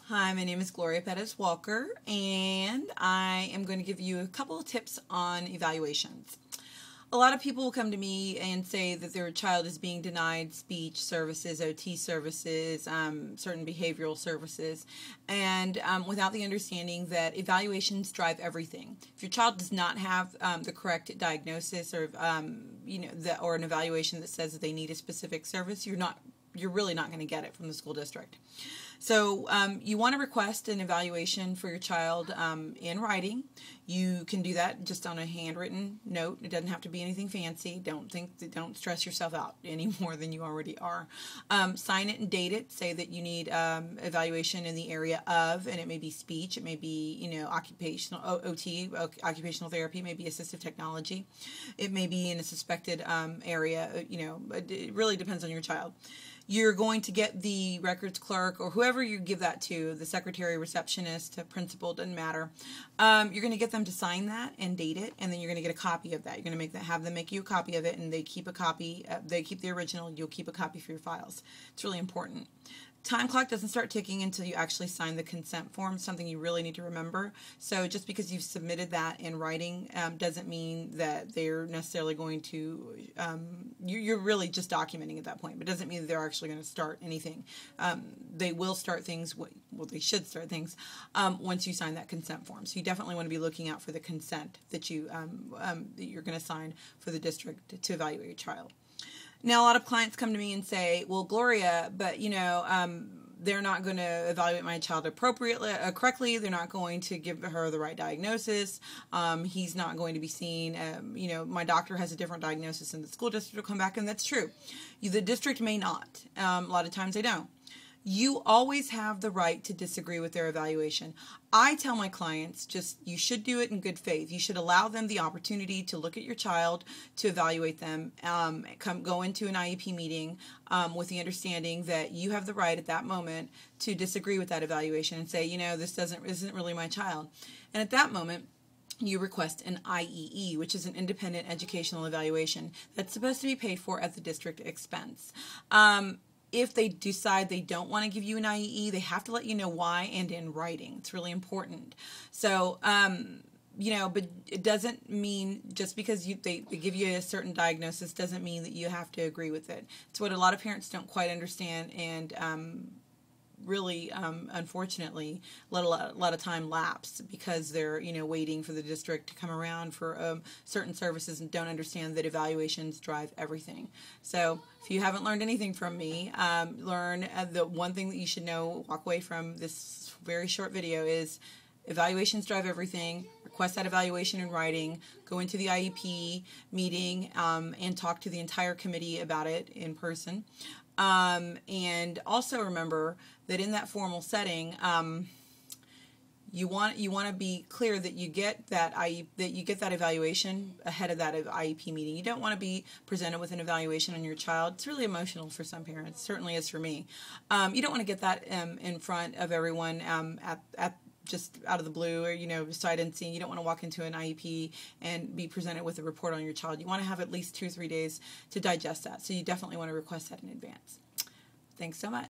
Hi, my name is Gloria Pettis Walker, and I am going to give you a couple of tips on evaluations. A lot of people will come to me and say that their child is being denied speech services, OT services, certain behavioral services, and without the understanding that evaluations drive everything. If your child does not have the correct diagnosis or or an evaluation that says that they need a specific service, you're really not going to get it from the school district. So you want to request an evaluation for your child in writing. You can do that just on a handwritten note. It doesn't have to be anything fancy. Don't stress yourself out any more than you already are. Sign it and date it. Say that you need evaluation in the area of, and it may be speech, it may be occupational OT, occupational therapy, it may be assistive technology, it may be in a suspected area. It really depends on your child. You're going to get the records clerk or whoever you give that to, the secretary, receptionist, principal, doesn't matter. You're going to get them to sign that and date it, and then you're going to get a copy of that. You're going to have them make you a copy of it, and they keep a copy. They keep the original. You'll keep a copy for your files. It's really important. Time clock doesn't start ticking until you actually sign the consent form, something you really need to remember. So just because you've submitted that in writing doesn't mean that they're necessarily going to, you're really just documenting at that point, but doesn't mean that they're actually going to start anything. They will start things, well, they should start things once you sign that consent form. So you definitely want to be looking out for the consent that you're going to sign for the district to evaluate your child. Now, a lot of clients come to me and say, well, Gloria, but, they're not going to evaluate my child appropriately, correctly. They're not going to give her the right diagnosis. He's not going to be seen. My doctor has a different diagnosis and the school district will come back, and that's true. The district may not. A lot of times they don't. You always have the right to disagree with their evaluation. I tell my clients you should do it in good faith. You should allow them the opportunity to look at your child, to evaluate them, go into an IEP meeting with the understanding that you have the right at that moment to disagree with that evaluation and say, this isn't really my child. And at that moment, you request an IEE, which is an independent educational evaluation that's supposed to be paid for at the district expense. If they decide they don't want to give you an IEE, they have to let you know why and in writing. It's really important. So, but it doesn't mean just because they give you a certain diagnosis doesn't mean that you have to agree with it. It's what a lot of parents don't quite understand, and really, unfortunately, let a lot of time lapse because they're, waiting for the district to come around for certain services and don't understand that evaluations drive everything. So if you haven't learned anything from me, learn the one thing that you should know, walk away from this very short video is evaluations drive everything. Request that evaluation in writing. Go into the IEP meeting and talk to the entire committee about it in person. And also remember that in that formal setting, you want to be clear that you get that evaluation ahead of that IEP meeting. You don't want to be presented with an evaluation on your child. It's really emotional for some parents. It certainly is for me. You don't want to get that in front of everyone at just out of the blue or, sight unseen. You don't want to walk into an IEP and be presented with a report on your child. You want to have at least 2 or 3 days to digest that. So you definitely want to request that in advance. Thanks so much.